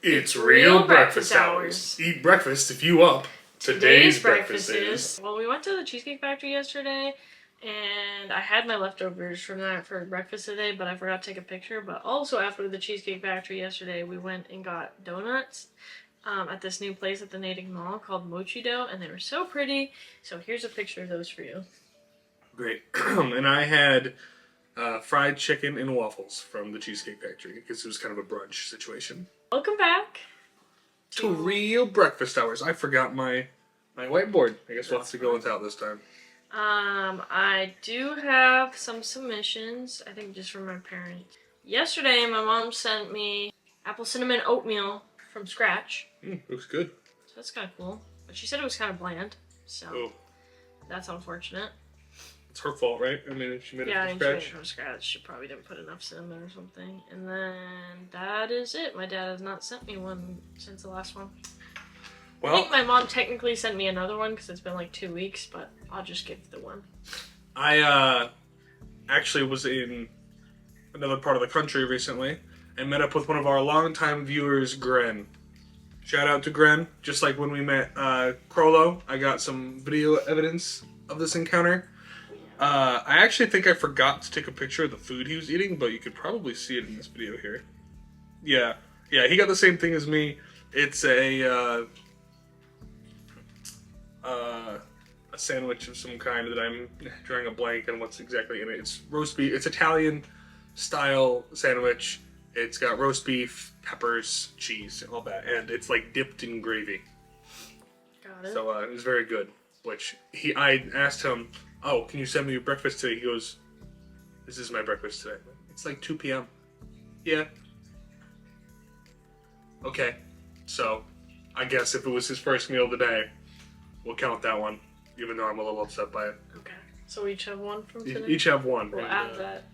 It's real breakfast hours. Eat breakfast if you up. Today's breakfast is... Well, we went to the Cheesecake Factory yesterday, and I had my leftovers from that for breakfast today, but I forgot to take a picture. But also after the Cheesecake Factory yesterday, we went and got donuts at this new place at the Natick Mall called Mochi Dough, and they were so pretty. So here's a picture of those for you. Great. And I had fried chicken and waffles from the Cheesecake Factory because it was kind of a brunch situation. Welcome back to real breakfast hours. I forgot my whiteboard. I guess we'll have to go without this time. I do have some submissions, I think just from my parents. Yesterday, my mom sent me apple cinnamon oatmeal from scratch. Looks good. So that's kind of cool. But she said it was kind of bland, so that's unfortunate. It's her fault, right? I mean, if she made it from scratch. Yeah, she made it from scratch. She probably didn't put enough cinnamon or something. And then that is it. My dad has not sent me one since the last one. Well, I think my mom technically sent me another one because it's been like 2 weeks, but I'll just give the one. I actually was in another part of the country recently and met up with one of our longtime viewers, Gren. Shout out to Gren. Just like when we met Crollo, I got some video evidence of this encounter. I actually think I forgot to take a picture of the food he was eating, but you could probably see it in this video here. Yeah, he got the same thing as me. It's a sandwich of some kind that I'm drawing a blank on what's exactly in it. It's roast beef. It's Italian style sandwich. It's got roast beef, peppers, cheese, and all that, and it's like dipped in gravy. Got it. So it was very good. I asked him, "Oh, can you send me your breakfast today?" He goes, "This is my breakfast today." It's like 2 p.m. Yeah. Okay. So, I guess if it was his first meal of the day, we'll count that one, even though I'm a little upset by it. Okay. So we each have one from today? Each have one. We'll add that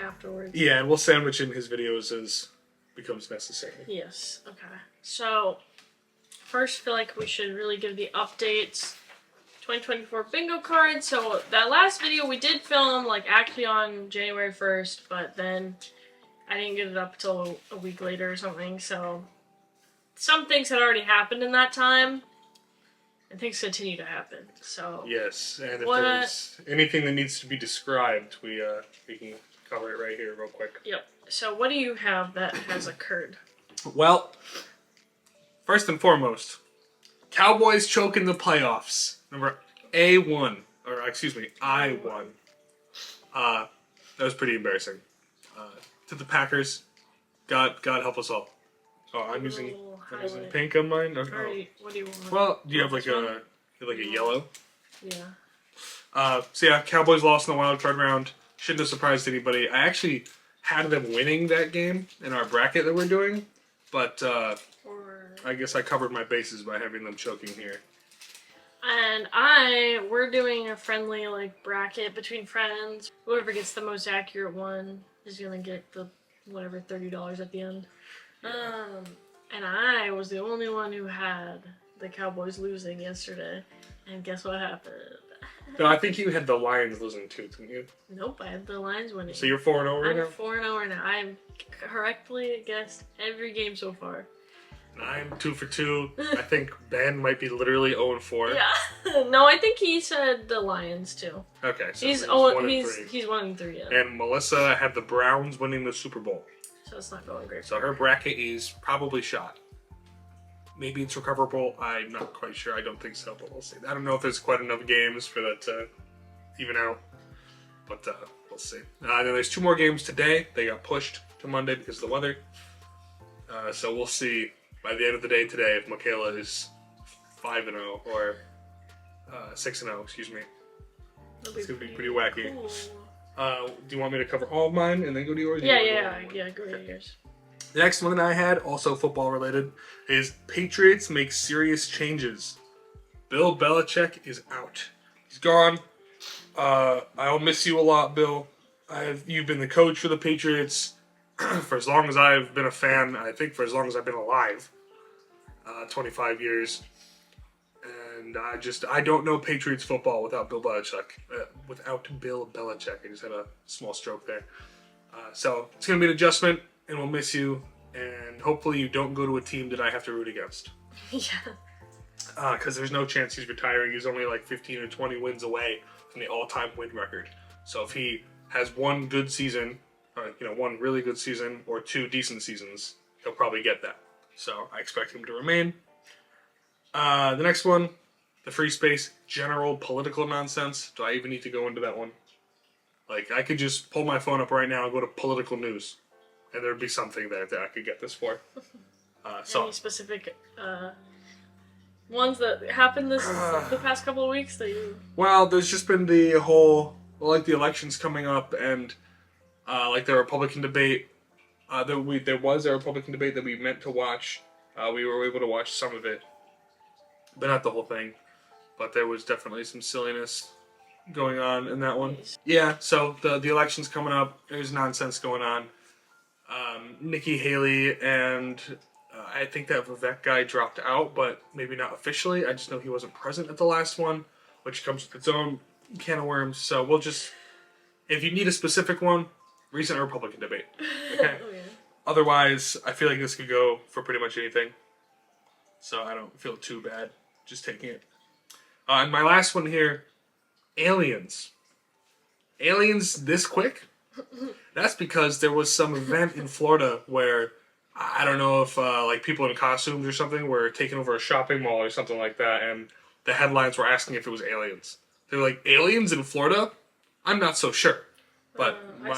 afterwards. Yeah, and we'll sandwich in his videos as becomes necessary. Yes. Okay. So, first, I feel like we should really give the updates. 2024 bingo card. So that last video we did film actually on January 1st, but then I didn't get it up till a week later or something. So some things had already happened in that time, and things continue to happen. So yes, and if there's anything that needs to be described, we can cover it right here real quick. Yep. So what do you have that has occurred? Well, first and foremost, Cowboys choke in the playoffs. Number I1. That was pretty embarrassing. To the Packers, God help us all. Oh, I'm using pink on mine. Okay. Alright, what do you want? Well, do you have like a yellow? Yeah. So yeah, Cowboys lost in the wild card round. Shouldn't have surprised anybody. I actually had them winning that game in our bracket that we're doing, but I guess I covered my bases by having them choking here. And we're doing a friendly bracket between friends. Whoever gets the most accurate one is gonna get the whatever $30 at the end. And I was the only one who had the Cowboys losing yesterday. And guess what happened? No, I think you had the Lions losing too, didn't you? Nope, I had the Lions winning. So you're 4-0 right now? I'm 4-0 right now. I'm correctly guessed every game so far. I'm 2 for 2. I think Ben might be literally 0-4. Yeah. No, I think he said the Lions too. Okay, so he's 1-3. Yeah. And Melissa had the Browns winning the Super Bowl. So it's not going great. So her bracket is probably shot. Maybe it's recoverable. I'm not quite sure. I don't think so, but we'll see. I don't know if there's quite enough games for that to even out, but we'll see. Then there's 2 more games today. They got pushed to Monday because of the weather. So we'll see by the end of the day today if Michaela is 5-0 or 6-0, excuse me. It's going to be pretty wacky. Cool. Do you want me to cover all of mine and then go to yours? Yeah, go to yours. The next one that I had, also football related, is Patriots make serious changes. Bill Belichick is out. He's gone. I'll miss you a lot, Bill. You've been the coach for the Patriots for as long as I've been a fan. I think for as long as I've been alive. 25 years. And I don't know Patriots football without Bill Belichick. I just had a small stroke there. So it's going to be an adjustment, and we'll miss you. and hopefully you don't go to a team that I have to root against. Yeah. Because there's no chance he's retiring. He's only like 15 or 20 wins away from the all-time win record. So if he has one good season, one really good season, or 2 decent seasons, he'll probably get that. So I expect him to remain. The next one, the free space, general political nonsense. Do I even need to go into that one? Like, I could just pull my phone up right now and go to political news, and there'd be something there that I could get this for. Any specific ones that happened the past couple of weeks that you... Well, there's just been the whole, like, the elections coming up, and like the Republican debate. There was a Republican debate that we meant to watch. We were able to watch some of it, but not the whole thing. But there was definitely some silliness going on in that one. Yeah, so the election's coming up. There's nonsense going on. Nikki Haley and I think that Vivek guy dropped out, but maybe not officially. I just know he wasn't present at the last one, which comes with its own can of worms. So we'll just, if you need a specific one, recent Republican debate. Okay. Oh, yeah. Otherwise, I feel like this could go for pretty much anything. So I don't feel too bad just taking it. And my last one here, aliens. Aliens this quick? That's because there was some event in Florida where, I don't know if like people in costumes or something were taking over a shopping mall or something like that, and the headlines were asking if it was aliens. They were like, aliens in Florida? I'm not so sure. But my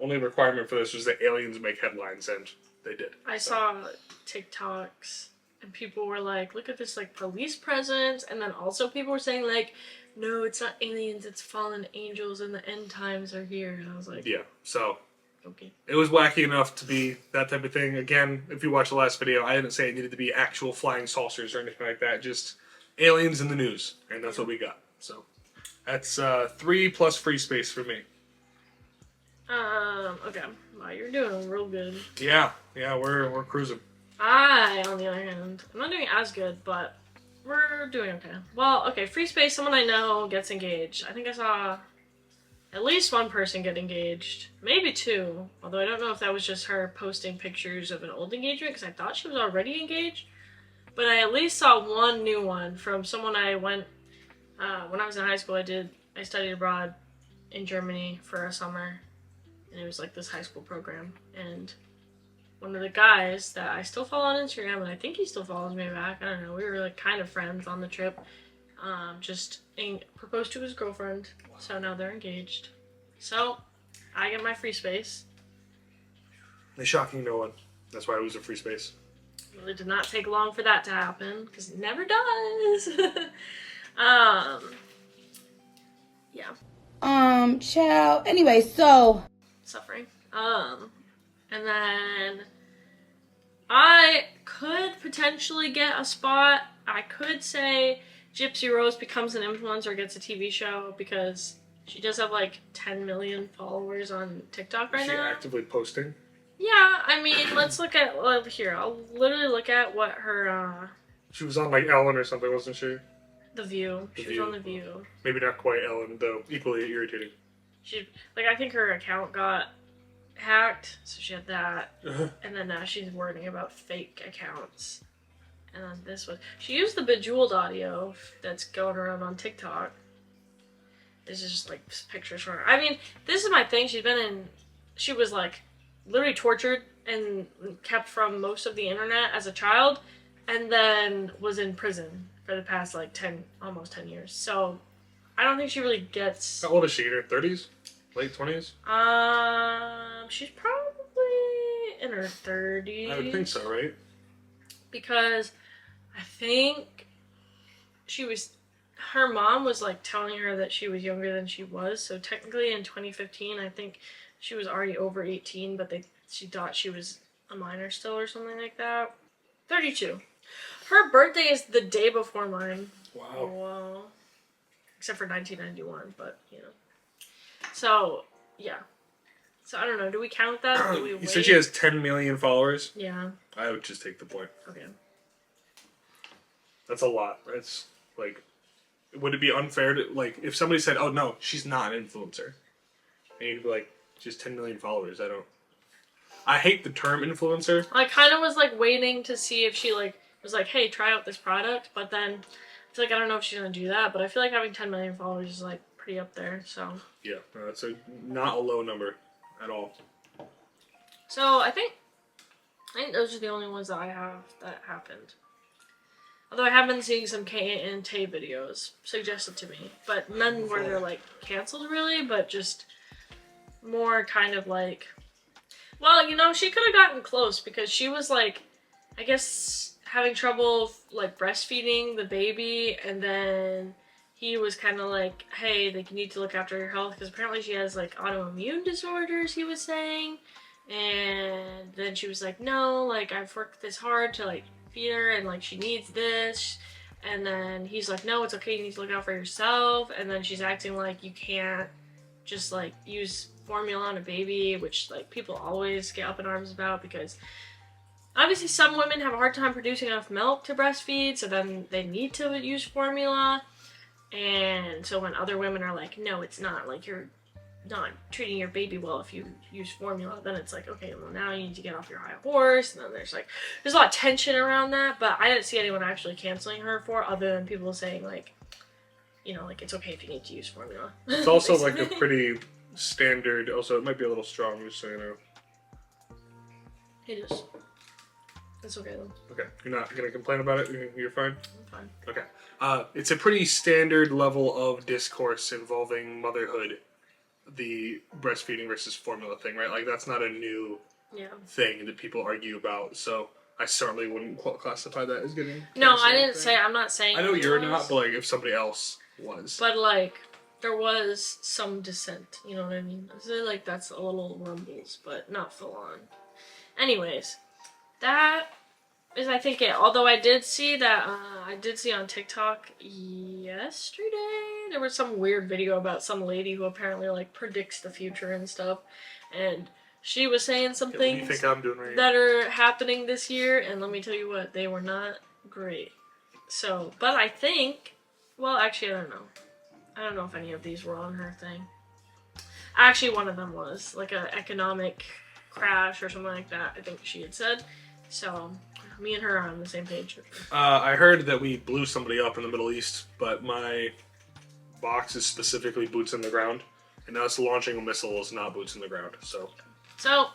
only requirement for this was that aliens make headlines, and they did. I saw TikToks, and people were like, look at this like police presence, and then also people were saying like, no, it's not aliens, it's fallen angels, and the end times are here. And I was like, yeah, so okay. It was wacky enough to be that type of thing. Again, if you watch the last video, I didn't say it needed to be actual flying saucers or anything like that, just aliens in the news, and that's what we got. So that's 3 plus free space for me. Okay. Wow, you're doing real good. Yeah, we're cruising. I, on the other hand, I'm not doing as good, but we're doing okay. Well, okay, free space, someone I know gets engaged. I think I saw at least one person get engaged. Maybe 2. Although I don't know if that was just her posting pictures of an old engagement, because I thought she was already engaged. But I at least saw one new one from someone I went, when I was in high school, I studied abroad in Germany for a summer. And it was like this high school program. And one of the guys that I still follow on Instagram, and I think he still follows me back, I don't know, we were like kind of friends on the trip, just proposed to his girlfriend, so now they're engaged. So, I get my free space. They're shocking no one. That's why I was a free space. Really did not take long for that to happen, because it never does. Yeah. Child. Anyway, so... Suffering. And then I could potentially get a spot. I could say Gypsy Rose becomes an influencer, gets a TV show, because she does have like 10 million followers on TikTok right now. Is she actively posting? Yeah, I mean, let's look at, here, I'll literally look at what her, She was on like Ellen or something, wasn't she? The View. She was on The View. Maybe not quite Ellen, though equally irritating. I think her account got hacked, so she had that. And then now she's worrying about fake accounts. And then she used the Bejeweled audio that's going around on TikTok. This is just like pictures from her. I mean, this is my thing. She was like literally tortured and kept from most of the internet as a child, and then was in prison for the past like almost 10 years. So I don't think she really gets... How old is she? In her 30s? Late 20s? She's probably in her 30s. I would think so, right? Because I think her mom was like telling her that she was younger than she was. So technically in 2015, I think she was already over 18, but she thought she was a minor still or something like that. 32. Her birthday is the day before mine. Wow. Wow. Except for 1991, but, you know. So, yeah. So, I don't know. Do we count that? Do we wait? You said she has 10 million followers? Yeah. I would just take the point. Okay. That's a lot. It's, like, would it be unfair to, like, if somebody said, oh, no, she's not an influencer. And you'd be like, she has 10 million followers. I hate the term influencer. I kind of was like waiting to see if she like was like, hey, try out this product, but then I feel like I don't know if she's gonna do that, but I feel like having 10 million followers is like pretty up there, so. Yeah, that's not a low number at all. So I think those are the only ones that I have that happened. Although I have been seeing some K and Tay videos suggested to me, but none where they're like canceled really, but just more kind of like, well, you know, she could have gotten close because she was like, I guess having trouble like breastfeeding the baby, and then he was kind of like, hey, like, you need to look after your health because apparently she has like autoimmune disorders, he was saying. And then she was like, no, like, I've worked this hard to like feed her and like she needs this. And then he's like, no, it's okay, you need to look out for yourself. And then she's acting like you can't just like use formula on a baby, which like people always get up in arms about because obviously some women have a hard time producing enough milk to breastfeed, so then they need to use formula. And so when other women are like, no, it's not, like, you're not treating your baby well if you use formula, then it's like, okay, well, now you need to get off your high horse. And then there's a lot of tension around that, but I didn't see anyone actually canceling her for, other than people saying like, you know, like, it's okay if you need to use formula. It's also like a pretty standard, also it might be a little strong, just so you know. It is. It's okay though. Okay, you're not gonna complain about it? You're fine? I'm fine. Okay. It's a pretty standard level of discourse involving motherhood, the breastfeeding versus formula thing, right? Like, that's not a new thing that people argue about, so I certainly wouldn't classify that as getting No, I didn't say, I'm not saying I know you're not, but like, if somebody else was. But like, there was some dissent, you know what I mean? I feel like that's a little rumbles, but not full on. Anyways, that is, I think, it. Although I did see that, I did see on TikTok yesterday, there was some weird video about some lady who apparently, like, predicts the future and stuff. And she was saying some things what do you think I'm doing right that are happening this year, and let me tell you what, they were not great. So, but I think, well, actually, I don't know. I don't know if any of these were on her thing. Actually, one of them was, like, an economic crash or something like that, I think she had said. So, me and her are on the same page. I heard that we blew somebody up in the Middle East, but my box is specifically boots in the ground, and us launching a missile is not boots in the ground, so. So,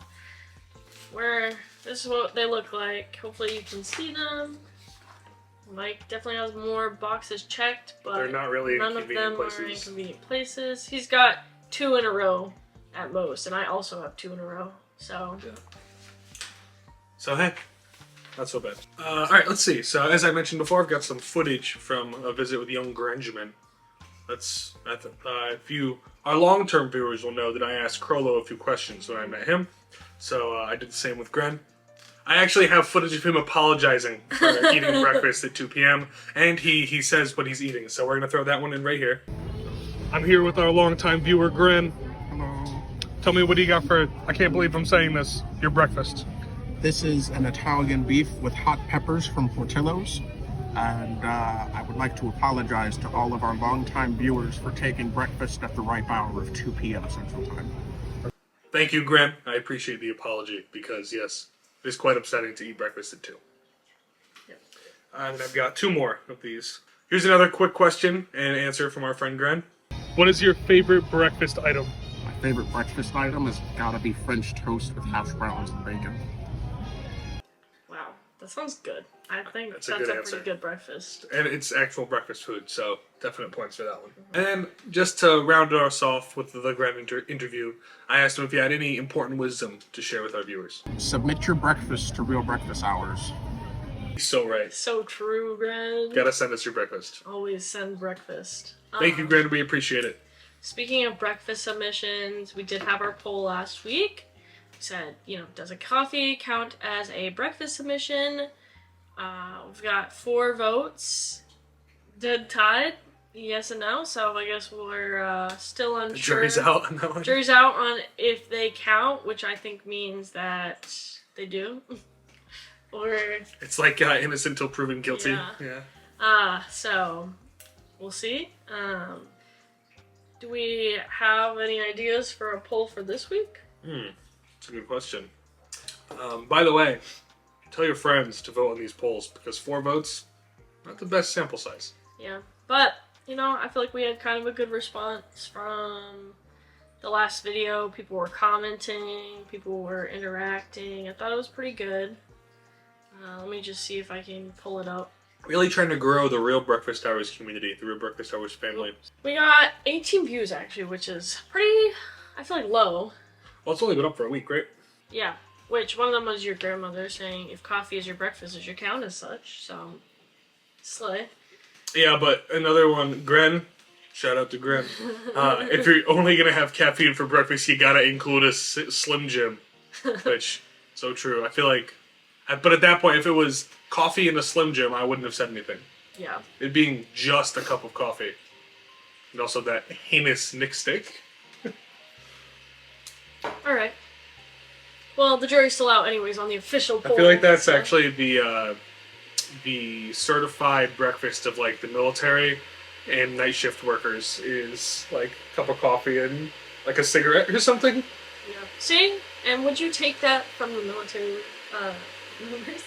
this is what they look like. Hopefully you can see them. Mike definitely has more boxes checked, but they're not really none of them places. are in convenient places. He's got 2 in a row at most, and I also have 2 in a row, so. Yeah. So, hey, not so bad. Alright, let's see. So, as I mentioned before, I've got some footage from a visit with young Grangeman. Our long-term viewers will know that I asked Crollo a few questions when I met him. So, I did the same with Gren. I actually have footage of him apologizing for eating breakfast at 2 p.m. And he says what he's eating. So, we're going to throw that one in right here. I'm here with our longtime viewer, Gren. Hello. Tell me, what do you got for, I can't believe I'm saying this, your breakfast? This is an Italian beef with hot peppers from Portillo's, and I would like to apologize to all of our longtime viewers for taking breakfast at the ripe hour of 2 p.m. Central Time. Thank you, Graham. I appreciate the apology, because yes, it is quite upsetting to eat breakfast at 2. Yep. And I've got 2 more of these. Here's another quick question and answer from our friend Gren. What is your favorite breakfast item? My favorite breakfast item has gotta be French toast with hash browns and bacon. Wow, that sounds good. I think That's that's a good a answer. pretty good breakfast. And it's actual breakfast food, so definite points for that one. And just to round us off with the Gren interview, I asked him if he had any important wisdom to share with our viewers. Submit your breakfast to real breakfast hours. He's so right. So true, Gren. Gotta send us your breakfast. Always send breakfast. Thank you, Gren. We appreciate it. Speaking of breakfast submissions, we did have our poll last week. We said, you know, does a coffee count as a breakfast submission? We've got 4 votes. Dead tied. Yes and no. So I guess we're still unsure. The jury's out on that one. Jury's out on if they count, which I think means that they do. Or It's like innocent till proven guilty. Yeah. so we'll see. Do we have any ideas for a poll for this week? It's a good question. By the way, tell your friends to vote on these polls because 4 votes, not the best sample size. Yeah, but you know, I feel like we had kind of a good response from the last video. People were commenting, people were interacting. I thought it was pretty good. Let me just see if I can pull it up. Really trying to grow the Real Breakfast Hours community, the Real Breakfast Hours family. We got 18 views actually, which is pretty, I feel like, low. Well, it's only been up for a week, right? Yeah, which one of them was your grandmother saying, if coffee is your breakfast, it should count as such, so slay. Yeah, but another one, Gren, shout out to Gren. If you're only going to have caffeine for breakfast, you got to include a Slim Jim, which, so true. I feel like, but at that point, if it was coffee and a Slim Jim, I wouldn't have said anything. Yeah. It being just a cup of coffee. And also that heinous Nick steak. Alright. Well, the jury's still out anyways on the official poll. I feel like that's actually the certified breakfast of like the military and night shift workers is like a cup of coffee and like a cigarette or something. Yeah. See? And would you take that from the military members?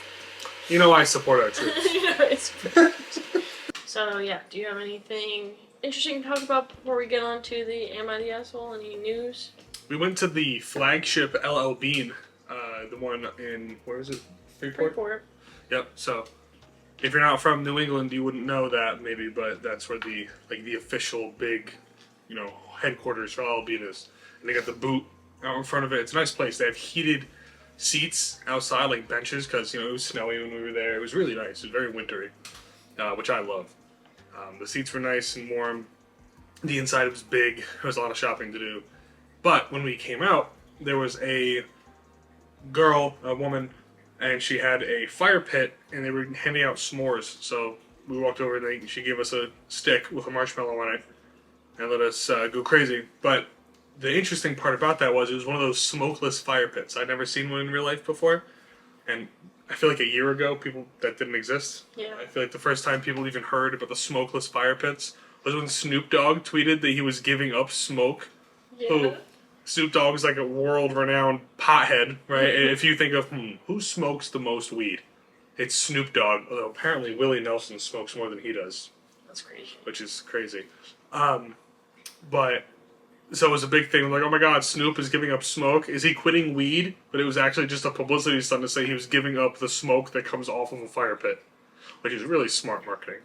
You know I support our troops. You know, it's So yeah, do you have anything interesting to talk about before we get on to the Am I the Asshole? Any news? We went to the flagship LL Bean, the one in, where is it? Freeport? Yep, so if you're not from New England, you wouldn't know that maybe, but that's where the official big, you know, headquarters for LL Bean is. And they got the boot out in front of it. It's a nice place. They have heated seats outside, like benches, because, you know, it was snowy when we were there. It was really nice. It was very wintry, which I love. The seats were nice and warm. The inside was big. There was a lot of shopping to do. But when we came out, there was a woman, and she had a fire pit, and they were handing out s'mores. So we walked over, and she gave us a stick with a marshmallow on it, and let us go crazy. But the interesting part about that was it was one of those smokeless fire pits. I'd never seen one in real life before, and I feel like a year ago, that didn't exist. Yeah. I feel like the first time people even heard about the smokeless fire pits was when Snoop Dogg tweeted that he was giving up smoke. Yeah. Oh, Snoop Dogg's like a world-renowned pothead, right? And if you think of, who smokes the most weed? It's Snoop Dogg, although apparently Willie Nelson smokes more than he does. That's crazy. Which is crazy. But, so it was a big thing, like, oh my god, Snoop is giving up smoke. Is he quitting weed? But it was actually just a publicity stunt to say he was giving up the smoke that comes off of a fire pit. Which is really smart marketing.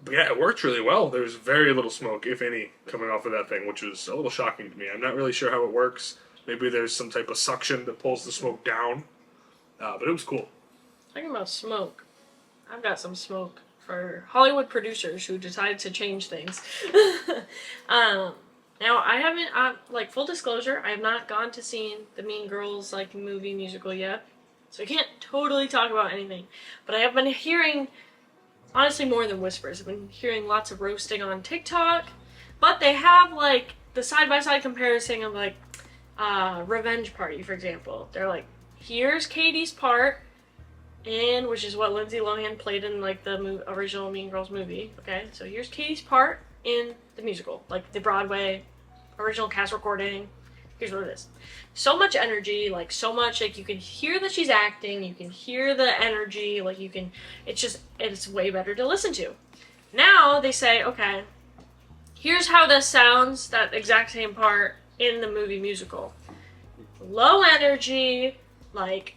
But yeah, it worked really well. There was very little smoke, if any, coming off of that thing, which was a little shocking to me. I'm not really sure how it works. Maybe there's some type of suction that pulls the smoke down. But it was cool. Talking about smoke, I've got some smoke for Hollywood producers who decided to change things. Now, I haven't, like, full disclosure, I have not gone to see the Mean Girls, like, movie musical yet. So I can't totally talk about anything. But I have been hearing, honestly, more than whispers. I've been hearing lots of roasting on TikTok. But they have, like, the side-by-side comparison of, like, Revenge Party, for example. They're like, here's Katie's part, and which is what Lindsay Lohan played in, like, the original Mean Girls movie. Okay, so here's Katie's part in the musical, like the Broadway original cast recording. Here's what it is. So much energy, like, so much, like, you can hear that she's acting, you can hear the energy, like, you can, it's way better to listen to. Now, they say, okay, here's how this sounds, that exact same part, in the movie musical. Low energy, like,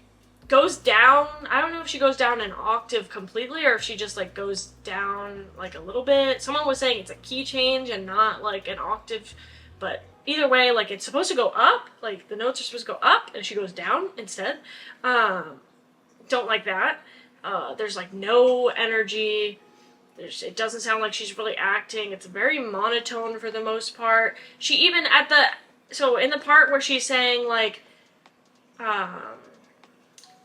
goes down, I don't know if she goes down an octave completely, or if she just, like, goes down, like, a little bit. Someone was saying it's a key change and not, like, an octave, but either way, like, it's supposed to go up, like, the notes are supposed to go up, and she goes down instead. Don't like that. There's, like, no energy. It doesn't sound like she's really acting. It's very monotone for the most part. She even so in the part where she's saying, like,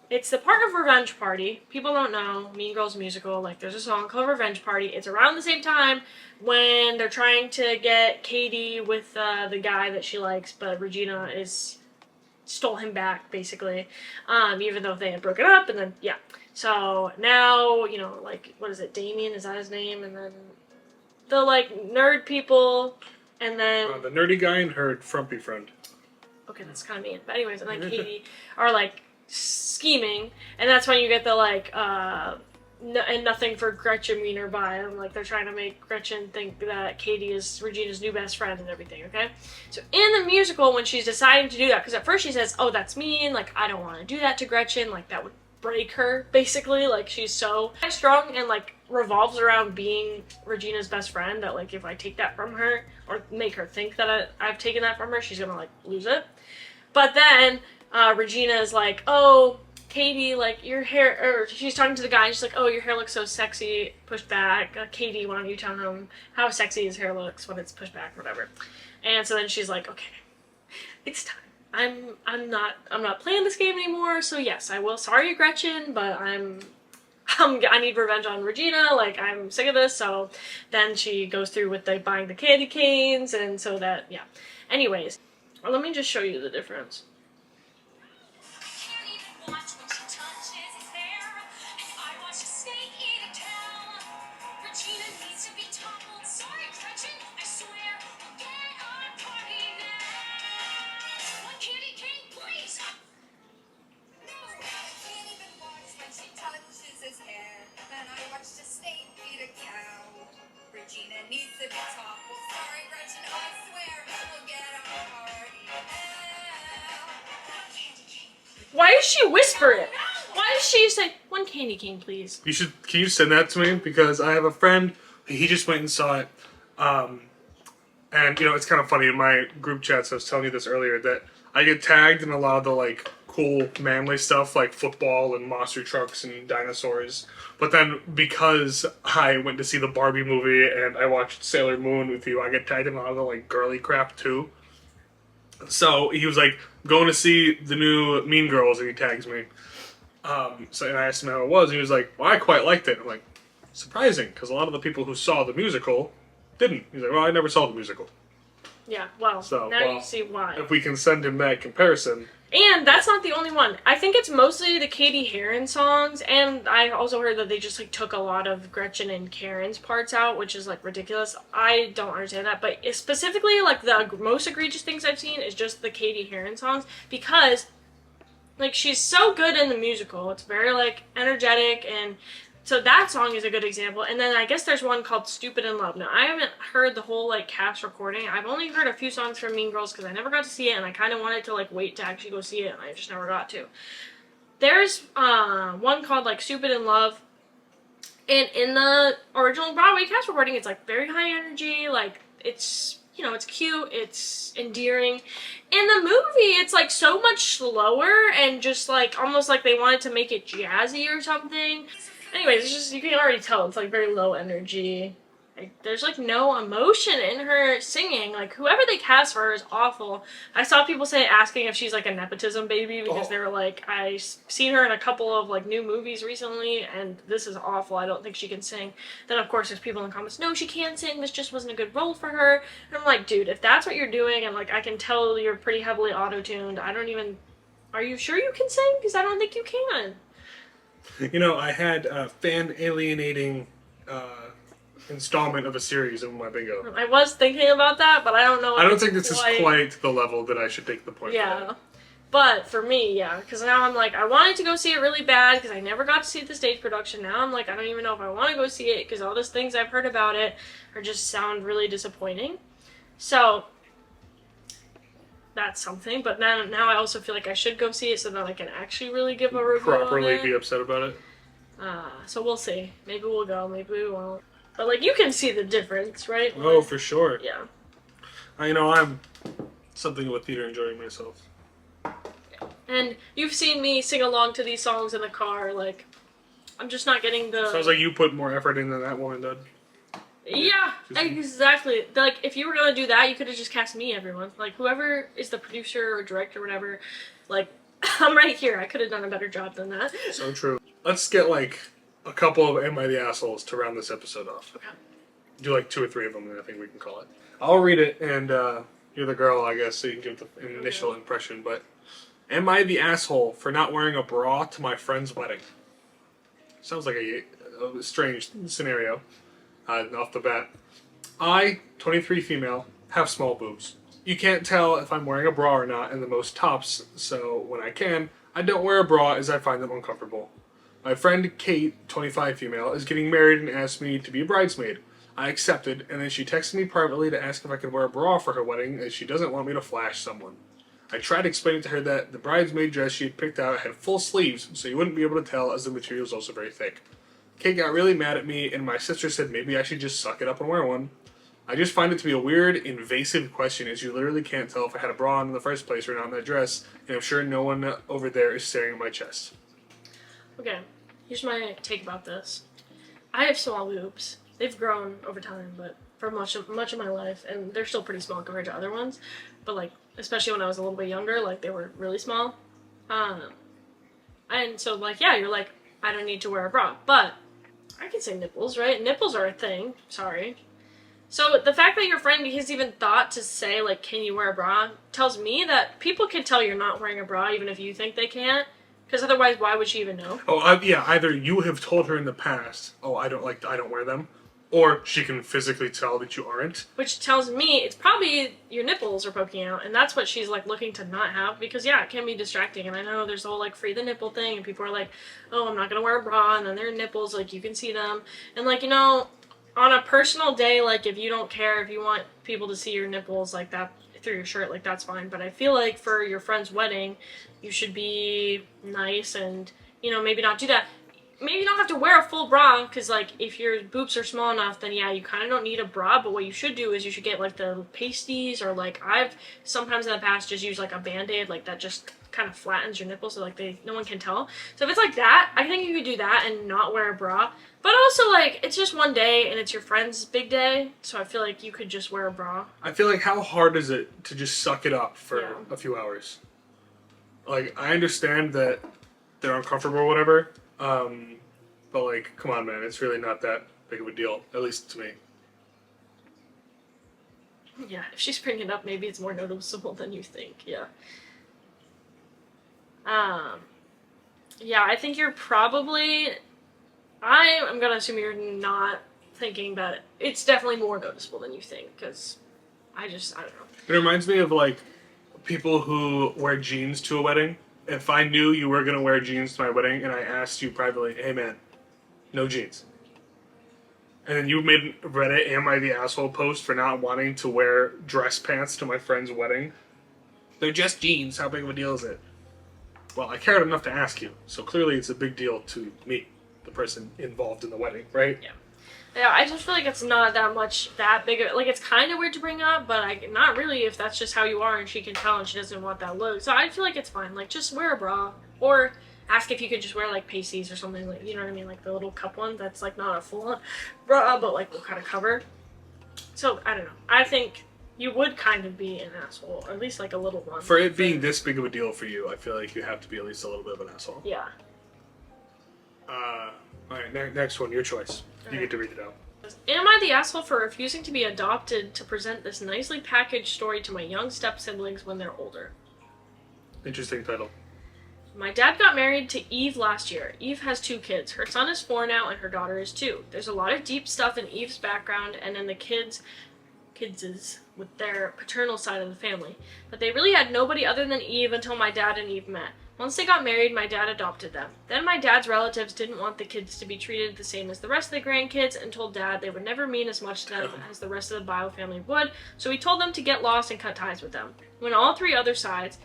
it's the part of Revenge Party. People don't know, Mean Girls musical, like, there's a song called Revenge Party. It's around the same time when they're trying to get Katie with the guy that she likes, but Regina stole him back, basically, even though they had broken up, and then, yeah. So now, you know, like, what is it, Damien, is that his name? And then the, like, nerd people, and then... the nerdy guy and her frumpy friend. okay, that's kind of mean. But anyways, and then Katie are like scheming, and that's when you get the like and nothing for Gretchen Wiener by them. Like they're trying to make Gretchen think that Katie is Regina's new best friend and everything. Okay, so in the musical, when she's deciding to do that, because at first she says, "Oh, that's mean. Like I don't want to do that to Gretchen. Like that would break her." Basically, like she's so strong and like revolves around being Regina's best friend that like if I take that from her or make her think that I've taken that from her, she's gonna like lose it. But then Regina is like, "Oh, Katie, like your hair," or she's talking to the guy and she's like, "Oh, your hair looks so sexy, pushed back. Katie, why don't you tell him how sexy his hair looks when it's pushed back, or whatever." And so then she's like, "Okay, it's time. I'm not playing this game anymore. So yes, I will. Sorry, Gretchen, but I need revenge on Regina. Like I'm sick of this." So then she goes through with the buying the candy canes, and so that yeah. Anyways, let me just show you the difference. Regina needs to be toppled. Sorry, Gretchen, I swear we'll get our party now. Why does she whisper it? Why does she say, "One candy cane, please"? Can you send that to me? Because I have a friend, he just went and saw it. And, you know, it's kind of funny in my group chats, I was telling you this earlier, that I get tagged in a lot of the, like, cool manly stuff, like football and monster trucks and dinosaurs. But then, because I went to see the Barbie movie and I watched Sailor Moon with you, I get tagged in a lot of the, like, girly crap, too. So, he was, like, going to see the new Mean Girls, and he tags me. And I asked him how it was, and he was like, "Well, I quite liked it." I'm like, surprising, because a lot of the people who saw the musical didn't. He's like, "Well, I never saw the musical." Yeah, well, So, now well, you see why. If we can send him that comparison. And that's not the only one. I think it's mostly the Katie Heron songs, and I also heard that they just like took a lot of Gretchen and Karen's parts out, which is like ridiculous. I don't understand that, but specifically like the most egregious things I've seen is just the Katie Heron songs, because like she's so good in the musical. It's very like energetic, and so that song is a good example. And then I guess there's one called Stupid in Love. Now, I haven't heard the whole, like, cast recording. I've only heard a few songs from Mean Girls because I never got to see it, and I kind of wanted to, like, wait to actually go see it, and I just never got to. There's one called, like, Stupid in Love. And in the original Broadway cast recording, it's, like, very high energy. Like, it's, you know, it's cute. It's endearing. In the movie, it's, like, so much slower and just, like, almost like they wanted to make it jazzy or something. Anyways, it's just, you can already tell it's like very low energy. Like, there's like no emotion in her singing. Like, whoever they cast for her is awful. I saw people asking if she's like a nepotism baby because they were like, I've seen her in a couple of like new movies recently and this is awful. I don't think she can sing. Then of course there's people in the comments, "No, she can sing. This just wasn't a good role for her." And I'm like, dude, if that's what you're doing and like I can tell you're pretty heavily auto-tuned, are you sure you can sing? Because I don't think you can. You know, I had a fan alienating installment of a series in my bingo. I was thinking about that, but I don't know. I don't think this is quite the level that I should take the point. Yeah. But for me, yeah, because now I'm like, I wanted to go see it really bad because I never got to see the stage production. Now I'm like, I don't even know if I want to go see it because all those things I've heard about it are just sound really disappointing. So that's something. But now I also feel like I should go see it so that I can actually really give a review Properly on it. be upset about it. So we'll see. Maybe we'll go. Maybe we won't. But like, you can see the difference, right? Oh, for sure. Yeah. You know, I'm something of a theater enjoying myself. And you've seen me sing along to these songs in the car, like, I'm just not getting the... Sounds like you put more effort in than that woman did. Yeah, exactly. Like, if you were gonna do that, you could have just cast me, everyone. Like, whoever is the producer or director or whatever, like, I'm right here. I could have done a better job than that. So true. Let's get, like, a couple of Am I the Assholes to round this episode off. Okay. Do, like, 2 or 3 of them, and I think we can call it. I'll read it, and you're the girl, I guess, so you can give the initial impression, but... Am I the asshole for not wearing a bra to my friend's wedding? Sounds like a strange scenario off the bat. I, 23 female, have small boobs. you can't tell if I'm wearing a bra or not in the most tops, so when I can, I don't wear a bra as I find them uncomfortable. My friend Kate, 25 female, is getting married and asked me to be a bridesmaid. I accepted, and then she texted me privately to ask if I could wear a bra for her wedding as she doesn't want me to flash someone. I tried explaining to her that the bridesmaid dress she had picked out had full sleeves, so you wouldn't be able to tell as the material is also very thick. Kate got really mad at me, and my sister said maybe I should just suck it up and wear one. I just find it to be a weird, invasive question as you literally can't tell if I had a bra on in the first place or not in that dress, and I'm sure no one over there is staring at my chest. Okay, here's my take about this. I have small boobs. They've grown over time, but for much of my life, and they're still pretty small compared to other ones. But like, especially when I was a little bit younger, like they were really small. And so like, yeah, you're like, I don't need to wear a bra, but I can say nipples, right? Nipples are a thing. Sorry. So the fact that your friend has even thought to say like, can you wear a bra, tells me that people can tell you're not wearing a bra even if you think they can't. Because otherwise, why would she even know? Oh, yeah. Either you have told her in the past, "Oh, I don't wear them," or she can physically tell that you aren't. Which tells me it's probably your nipples are poking out, and that's what she's like looking to not have. Because yeah, it can be distracting, and I know there's the whole like free the nipple thing, and people are like, "Oh, I'm not gonna wear a bra," and then their nipples, like you can see them, and like on a personal day, like if you don't care, if you want people to see your nipples like that through your shirt, like that's fine. But I feel like for your friend's wedding, you should be nice and, maybe not do that. Maybe you don't have to wear a full bra, because like if your boobs are small enough, then yeah, you kind of don't need a bra. But what you should do is you should get like the pasties, or like I've sometimes in the past just used like a band-aid, like that just kind of flattens your nipples so like no one can tell. So if it's like that, I think you could do that and not wear a bra. But also like it's just one day and it's your friend's big day, so I feel like you could just wear a bra. I feel like how hard is it to just suck it up for Yeah. a few hours? Like, I understand that they're uncomfortable or whatever, but like, come on, man, it's really not that big of a deal, at least to me. Yeah, if she's bringing it up, maybe it's more noticeable than you think. Yeah. Yeah, I think you're probably. I'm gonna assume you're not thinking that it's definitely more noticeable than you think, because I don't know. It reminds me of like people who wear jeans to a wedding. If I knew you were gonna wear jeans to my wedding and I asked you privately, "Hey man, no jeans," and then you made a Reddit "Am I the Asshole" post for not wanting to wear dress pants to my friend's wedding. They're just jeans. How big of a deal is it? Well, I cared enough to ask you, so clearly it's a big deal to me, the person involved in the wedding, right? Yeah. Yeah, I just feel like it's not that big of, like, it's kind of weird to bring up, but not really if that's just how you are and she can tell and she doesn't want that look. So I feel like it's fine. Like, just wear a bra, or ask if you could just wear, like, pasties or something, like, you know what I mean? Like, the little cup one that's, like, not a full-on bra, but, like, will kind of cover. So, I don't know. I think you would kind of be an asshole, or at least, like, a little one. For it being this big of a deal for you, I feel like you have to be at least a little bit of an asshole. Yeah. Alright, next one, your choice. You get to read it out. Am I the asshole for refusing to be adopted to present this nicely packaged story to my young step-siblings when they're older? Interesting title. My dad got married to Eve last year. Eve has 2 kids. Her son is 4 now and her daughter is 2. There's a lot of deep stuff in Eve's background and in the kids' with their paternal side of the family. But they really had nobody other than Eve until my dad and Eve met. Once they got married, my dad adopted them. Then my dad's relatives didn't want the kids to be treated the same as the rest of the grandkids and told Dad they would never mean as much to them as the rest of the bio family would, so he told them to get lost and cut ties with them. When all 3 other sides,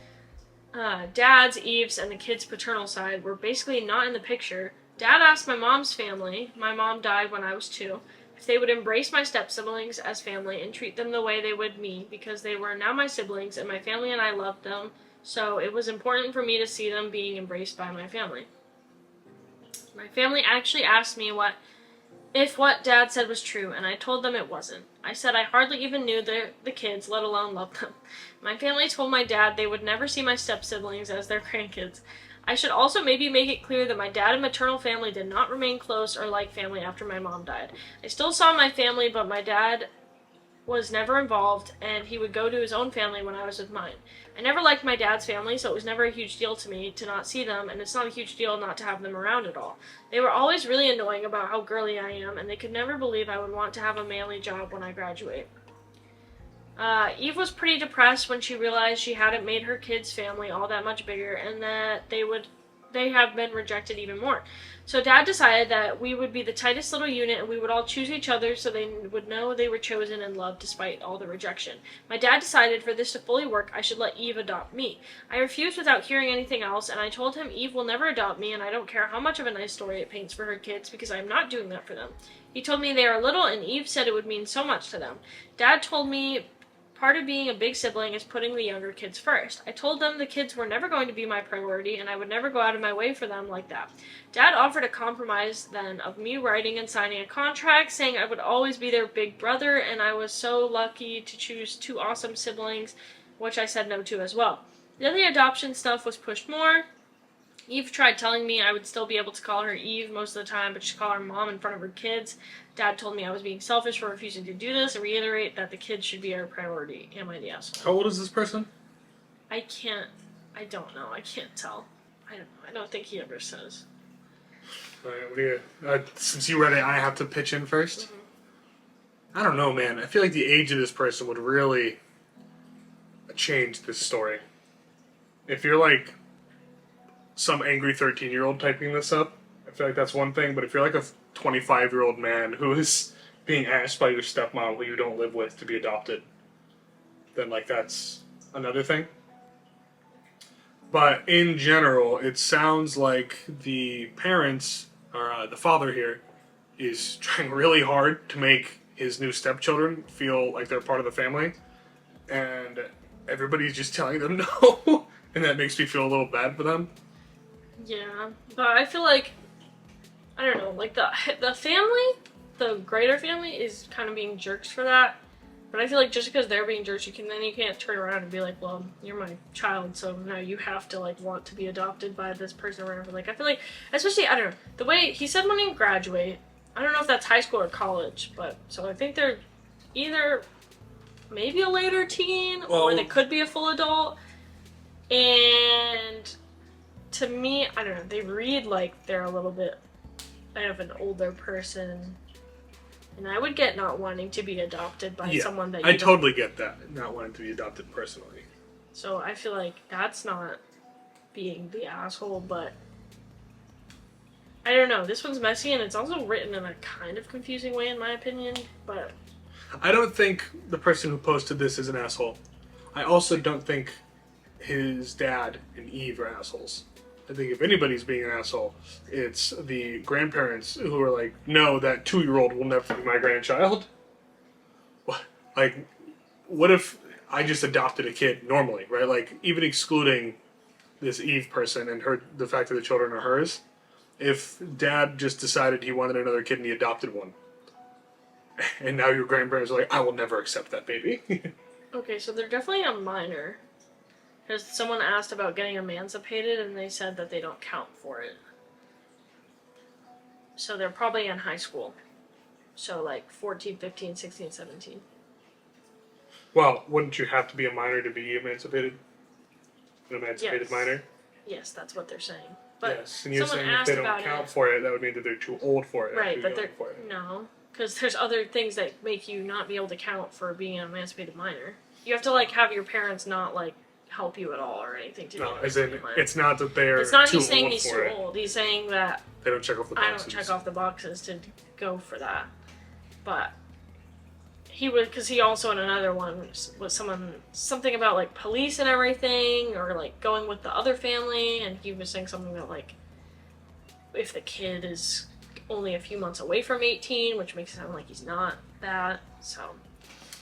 Dad's, Eve's, and the kids' paternal side, were basically not in the picture, Dad asked my mom's family, my mom died when I was 2, if they would embrace my step-siblings as family and treat them the way they would me, because they were now my siblings and my family and I loved them. So it was important for me to see them being embraced by my family. My family actually asked me if what Dad said was true, and I told them it wasn't. I said I hardly even knew the kids, let alone loved them. My family told my dad they would never see my step-siblings as their grandkids. I should also maybe make it clear that my dad and maternal family did not remain close or like family after my mom died. I still saw my family, but my dad was never involved, and he would go to his own family when I was with mine. I never liked my dad's family, so it was never a huge deal to me to not see them, and it's not a huge deal not to have them around at all. They were always really annoying about how girly I am, and they could never believe I would want to have a manly job when I graduate. Eve was pretty depressed when she realized she hadn't made her kids' family all that much bigger and that they have been rejected even more. So Dad decided that we would be the tightest little unit and we would all choose each other so they would know they were chosen and loved despite all the rejection. My dad decided for this to fully work, I should let Eve adopt me. I refused without hearing anything else, and I told him Eve will never adopt me and I don't care how much of a nice story it paints for her kids because I am not doing that for them. He told me they are little and Eve said it would mean so much to them. Dad told me part of being a big sibling is putting the younger kids first. I told them the kids were never going to be my priority and I would never go out of my way for them like that. Dad offered a compromise then of me writing and signing a contract saying I would always be their big brother, and I was so lucky to choose 2 awesome siblings, which I said no to as well. Then the adoption stuff was pushed more. Eve tried telling me I would still be able to call her Eve most of the time, but she'd call her Mom in front of her kids. Dad told me I was being selfish for refusing to do this and reiterate that the kids should be our priority. Am I the asshole? How old is this person? I don't know. I can't tell. I don't know. I don't think he ever says. Alright, what do you, since you read it, I have to pitch in first? I don't know, man. I feel like the age of this person would really change this story. If you're like some angry 13-year-old typing this up, I feel like that's one thing, but if you're like a 25-year-old man who is being asked by your stepmom who you don't live with to be adopted, then like that's another thing. But in general, it sounds like the parents, or the father here, is trying really hard to make his new stepchildren feel like they're part of the family, and everybody's just telling them no, and that makes me feel a little bad for them. Yeah, but I feel like, I don't know, like the family, the greater family is kind of being jerks for that. But I feel like just because they're being jerks, you can't turn around and be like, well, you're my child, so now you have to like want to be adopted by this person or whatever. Like I feel like, especially, I don't know, the way he said when he graduate, I don't know if that's high school or college, but so I think they're either maybe a later teen or they could be a full adult. And to me, I don't know, they read like they're a little bit of an older person. And I would get not wanting to be adopted by someone that you I totally get that, not wanting to be adopted personally. So I feel like that's not being the asshole, but I don't know. This one's messy and it's also written in a kind of confusing way in my opinion, but I don't think the person who posted this is an asshole. I also don't think his dad and Eve are assholes. I think if anybody's being an asshole, it's the grandparents who are like, no, that 2-year-old will never be my grandchild. Like, what if I just adopted a kid normally, right? Like, even excluding this Eve person and the fact that the children are hers, if dad just decided he wanted another kid and he adopted one, and now your grandparents are like, I will never accept that baby. okay, so they're definitely a minor. Because someone asked about getting emancipated and they said that they don't count for it. So they're probably in high school. So like 14, 15, 16, 17. Well, wouldn't you have to be a minor to be emancipated? An emancipated minor? Yes, that's what they're saying. But yes, and you're someone saying if they don't asked count about for it, that would mean that they're too old for it. Right, but they're for it. no, because there's other things that make you not be able to count for being an emancipated minor. You have to like have your parents not like help you at all or anything to do. No, as in, it's not that they're It's not too he's saying old he's for too it. old. He's saying that They don't check off the boxes. I don't check off the boxes to go for that. But he would, because he also in another one was something about like police and everything, or like going with the other family, and he was saying something about like if the kid is only a few months away from 18, which makes it sound like he's not that. So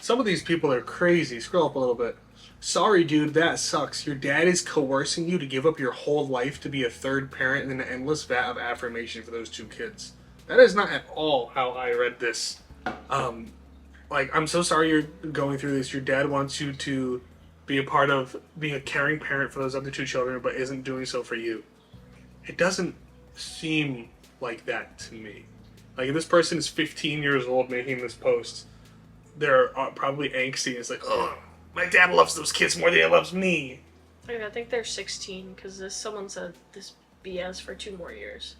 some of these people are crazy. Scroll up a little bit. Sorry, dude, that sucks. Your dad is coercing you to give up your whole life to be a third parent and an endless vat of affirmation for those 2 kids. That is not at all how I read this. Like, I'm so sorry you're going through this. Your dad wants you to be a part of being a caring parent for those other 2 children, but isn't doing so for you. It doesn't seem like that to me. Like, if this person is 15 years old making this post, they're probably angsty. It's like, oh, my dad loves those kids more than he loves me. I think they're 16 because someone said this BS for 2 more years.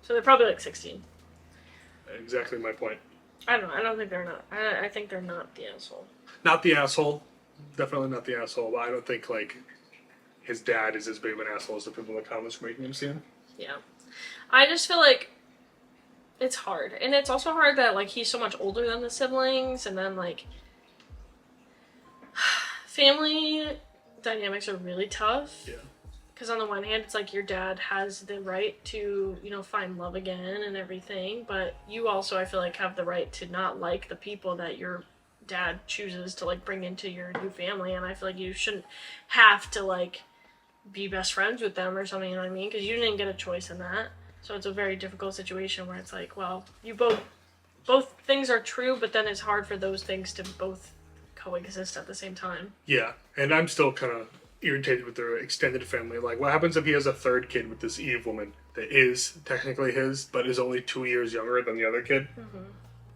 So they're probably like 16. Exactly my point. I don't know. I don't think they're not. I think they're not the asshole. Not the asshole. Definitely not the asshole. But I don't think like his dad is as big of an asshole as the people in the comments are making him seem. Yeah. I just feel like it's hard. And it's also hard that like he's so much older than the siblings, and then like family dynamics are really tough. Yeah. Because on the one hand, it's like your dad has the right to, you know, find love again and everything, but you also, I feel like, have the right to not like the people that your dad chooses to, like, bring into your new family, and I feel like you shouldn't have to, like, be best friends with them or something, you know what I mean? Because you didn't get a choice in that. So it's a very difficult situation where it's like, well, you both things are true, but then it's hard for those things to both coexist at the same time. Yeah, and I'm still kind of irritated with their extended family. Like, what happens if he has a third kid with this Eve woman that is technically his, but is only 2 years younger than the other kid? Mm-hmm.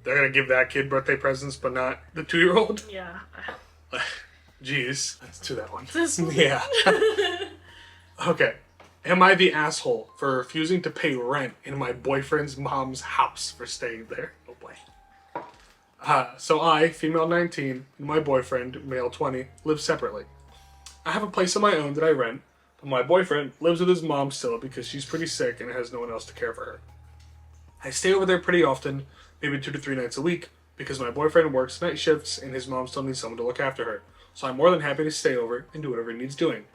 They're gonna give that kid birthday presents, but not the 2-year-old? Yeah. Jeez. Let's do that one. This one. Yeah. Okay. Am I the asshole for refusing to pay rent in my boyfriend's mom's house for staying there? Oh boy. So I, female 19, and my boyfriend, male 20, live separately. I have a place of my own that I rent, but my boyfriend lives with his mom still because she's pretty sick and has no one else to care for her. I stay over there pretty often, maybe 2 to 3 nights a week, because my boyfriend works night shifts and his mom still needs someone to look after her, so I'm more than happy to stay over and do whatever he needs doing.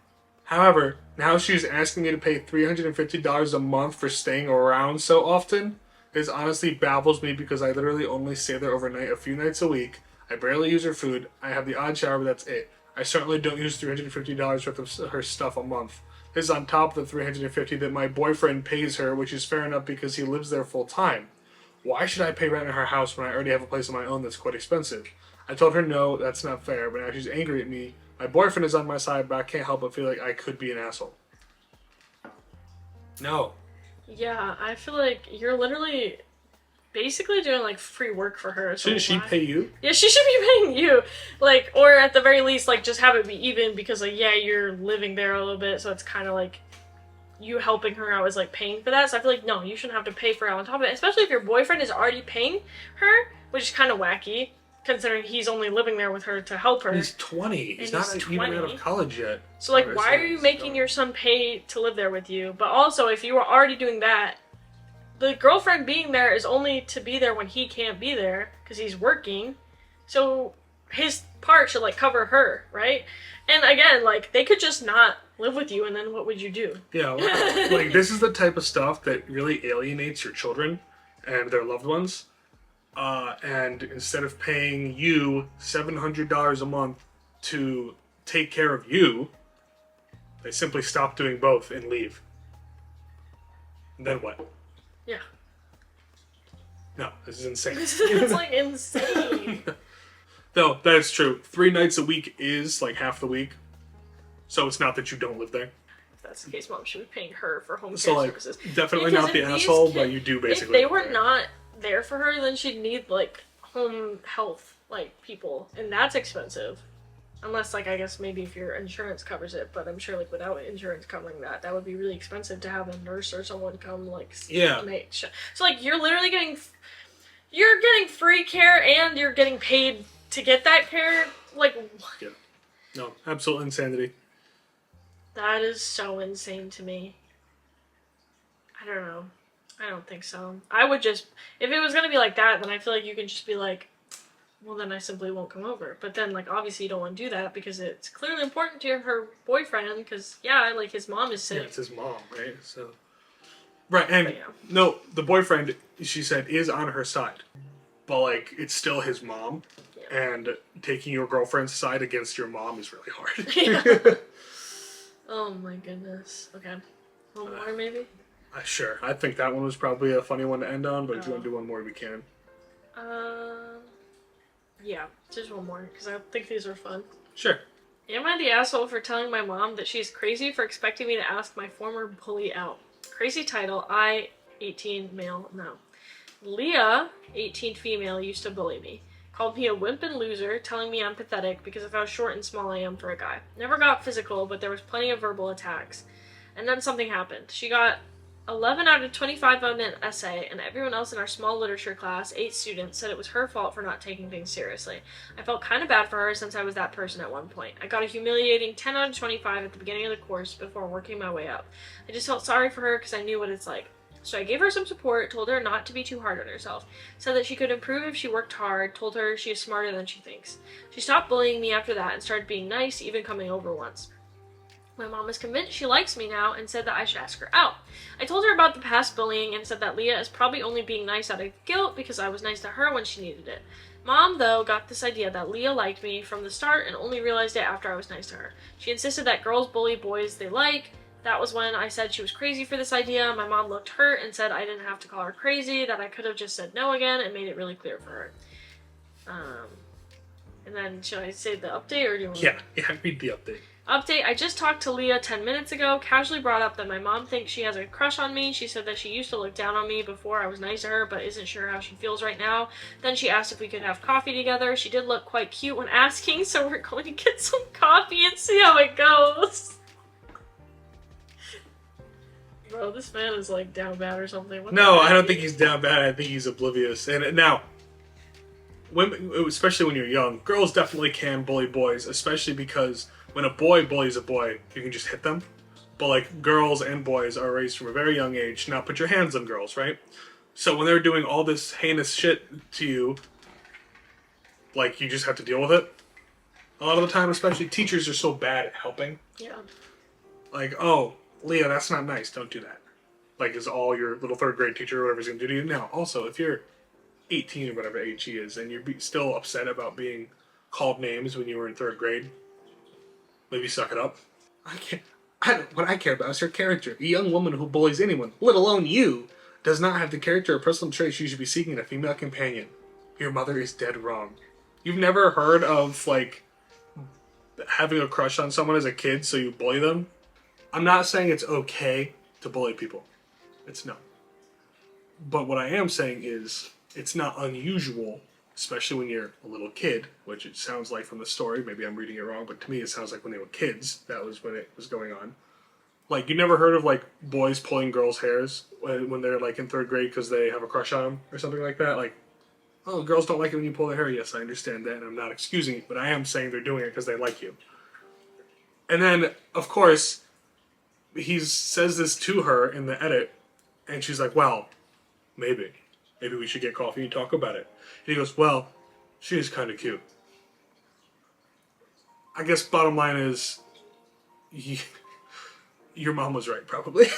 However, now she's asking me to pay $350 a month for staying around so often. It honestly baffles me because I literally only stay there overnight a few nights a week. I barely use her food. I have the odd shower, but that's it. I certainly don't use $350 worth of her stuff a month. This is on top of the $350 that my boyfriend pays her, which is fair enough because he lives there full time. Why should I pay rent in her house when I already have a place of my own that's quite expensive? I told her no, that's not fair, but now she's angry at me. My boyfriend is on my side, but I can't help but feel like I could be an asshole. No. Yeah, I feel like you're literally basically doing like free work for her. So Shouldn't she pay you? Yeah, she should be paying you. Like, or at the very least, like, just have it be even because, like, yeah, you're living there a little bit, so it's kind of like you helping her out is like paying for that. So I feel like, no, you shouldn't have to pay for it on top of it, especially if your boyfriend is already paying her, which is kind of wacky considering he's only living there with her to help her. He's 20. He's not even out of college yet. So, like, why are you making your son pay to live there with you? But also, if you were already doing that, the girlfriend being there is only to be there when he can't be there because he's working. So his part should like cover her, right? And again, like they could just not live with you, and then what would you do? Yeah, like this is the type of stuff that really alienates your children and their loved ones. And instead of paying you $700 a month to take care of you, they simply stop doing both and leave. And then what? Yeah. No, this is insane. It's like insane. No, that is true. 3 nights a week is like half the week. So it's not that you don't live there. If that's the case, Mom should be paying her for home care So like, services. definitely Because not the if these asshole, kids- but you do basically. If they live were there. not there for her, then she'd need like home health like people, and that's expensive. Unless, like, I guess maybe if your insurance covers it, but I'm sure, like, without insurance covering that, that would be really expensive to have a nurse or someone come, like, Yeah. So, like, you're literally getting free care and you're getting paid to get that care. Like, what? Yeah. No, absolute insanity. That is so insane to me. I don't know. I don't think so. I would just, if it was gonna be like that, then I feel like you can just be like, well, then I simply won't come over. But then, like, obviously you don't want to do that because it's clearly important to her boyfriend because, yeah, like, his mom is sick. Yeah, it's his mom, right? So, right, and But, yeah. no, the boyfriend, she said, is on her side. But, like, it's still his mom. Yeah. And taking your girlfriend's side against your mom is really hard. Yeah. Oh, my goodness. Okay. One more, maybe? Sure. I think that one was probably a funny one to end on, but if you want to do one more, we can. Yeah, just one more, because I think these are fun. Sure. Am I the asshole for telling my mom that she's crazy for expecting me to ask my former bully out? Crazy title, I, 18, male, no. Leah, 18, female, used to bully me. Called me a wimp and loser, telling me I'm pathetic because of how short and small I am for a guy. Never got physical, but there was plenty of verbal attacks. And then something happened. She got 11 out of 25 on an essay, and everyone else in our small literature class, 8 students, said it was her fault for not taking things seriously. I felt kind of bad for her since I was that person at one point. I got a humiliating 10 out of 25 at the beginning of the course before working my way up. I just felt sorry for her because I knew what it's like. So I gave her some support, told her not to be too hard on herself, said that she could improve if she worked hard, told her she is smarter than she thinks. She stopped bullying me after that and started being nice, even coming over once. My mom is convinced she likes me now and said that I should ask her out. I told her about the past bullying and said that Leah is probably only being nice out of guilt because I was nice to her when she needed it. Mom, though, got this idea that Leah liked me from the start and only realized it after I was nice to her. She insisted that girls bully boys they like. That was when I said she was crazy for this idea. My mom looked hurt and said I didn't have to call her crazy, that I could have just said no again and made it really clear for her. And then, should I say the update or do you want Yeah, read the update. Update, I just talked to Leah 10 minutes ago, casually brought up that my mom thinks she has a crush on me. She said that she used to look down on me before I was nice to her, but isn't sure how she feels right now. Then she asked if we could have coffee together. She did look quite cute when asking, so we're going to get some coffee and see how it goes. Bro, this man is like down bad or something. What No, I don't think he's down bad. I think he's oblivious. And now, women, especially when you're young, girls definitely can bully boys, especially because when a boy bullies a boy, you can just hit them. But like girls and boys are raised from a very young age to not put your hands on girls, right? So when they're doing all this heinous shit to you, like you just have to deal with it. A lot of the time, especially teachers are so bad at helping. Yeah. Like, oh, Leah, that's not nice. Don't do that. Like, is all your little third grade teacher or whatever's going to do to you. Now, also, if you're 18 or whatever age she is, and you're still upset about being called names when you were in third grade, maybe suck it up. What I care about is her character. A young woman who bullies anyone, let alone you, does not have the character or personal traits you should be seeking in a female companion. Your mother is dead wrong. You've never heard of, like, having a crush on someone as a kid, so you bully them? I'm not saying it's okay to bully people. It's not. But what I am saying is, it's not unusual, especially when you're a little kid, which it sounds like from the story. Maybe I'm reading it wrong, but to me it sounds like when they were kids, that was when it was going on. Like, you never heard of, like, boys pulling girls' hairs when they're, like, in third grade because they have a crush on them or something like that? Like, oh, girls don't like it when you pull their hair. Yes, I understand that, and I'm not excusing it, but I am saying they're doing it because they like you. And then, of course, he says this to her in the edit, and she's like, well, maybe we should get coffee and talk about it. And he goes, well, she is kind of cute. I guess bottom line is, your mom was right, probably.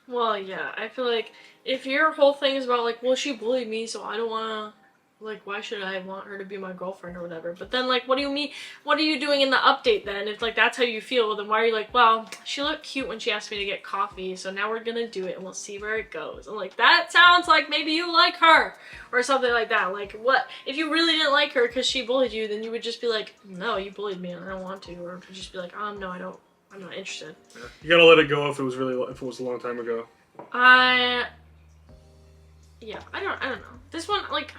Well, yeah, I feel like if your whole thing is about, like, well, she bullied me, so I don't want to, like, why should I want her to be my girlfriend or whatever? But then, like, what do you mean, what are you doing in the update then? If, like, that's how you feel, then why are you like, well, she looked cute when she asked me to get coffee, so now we're gonna do it and we'll see where it goes. I'm like, that sounds like maybe you like her or something like that. Like, what? If you really didn't like her because she bullied you, then you would just be like, no, you bullied me and I don't want to. Or just be like, no, I'm not interested. Yeah. You gotta let it go if it was a long time ago. Yeah, I don't know. This one, like,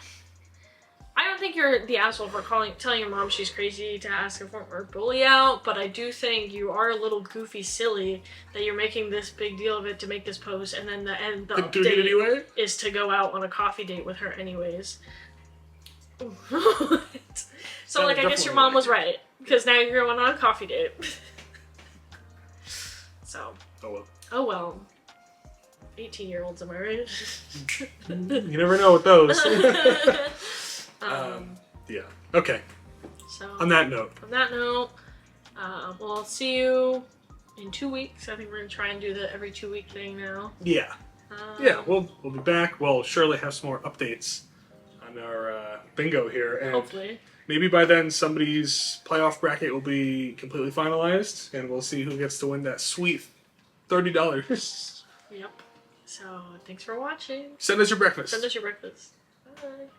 I don't think you're the asshole for telling your mom she's crazy to ask a former bully out, but I do think you are a little goofy silly that you're making this big deal of it to make this post, and then the update anyway? is to go out on a coffee date with her anyways. So, like, I guess your mom was right, because now you're going on a coffee date. So. Oh well. 18-year-olds, am I right? You never know with those. Yeah. Okay. So on that note, we'll see you in 2 weeks. I think we're gonna try and do the every 2 week thing now. Yeah. Yeah, we'll be back. We'll surely have some more updates on our bingo here, and hopefully, maybe by then somebody's playoff bracket will be completely finalized, and we'll see who gets to win that sweet $30. Yep. So thanks for watching. Send us your breakfast. Bye.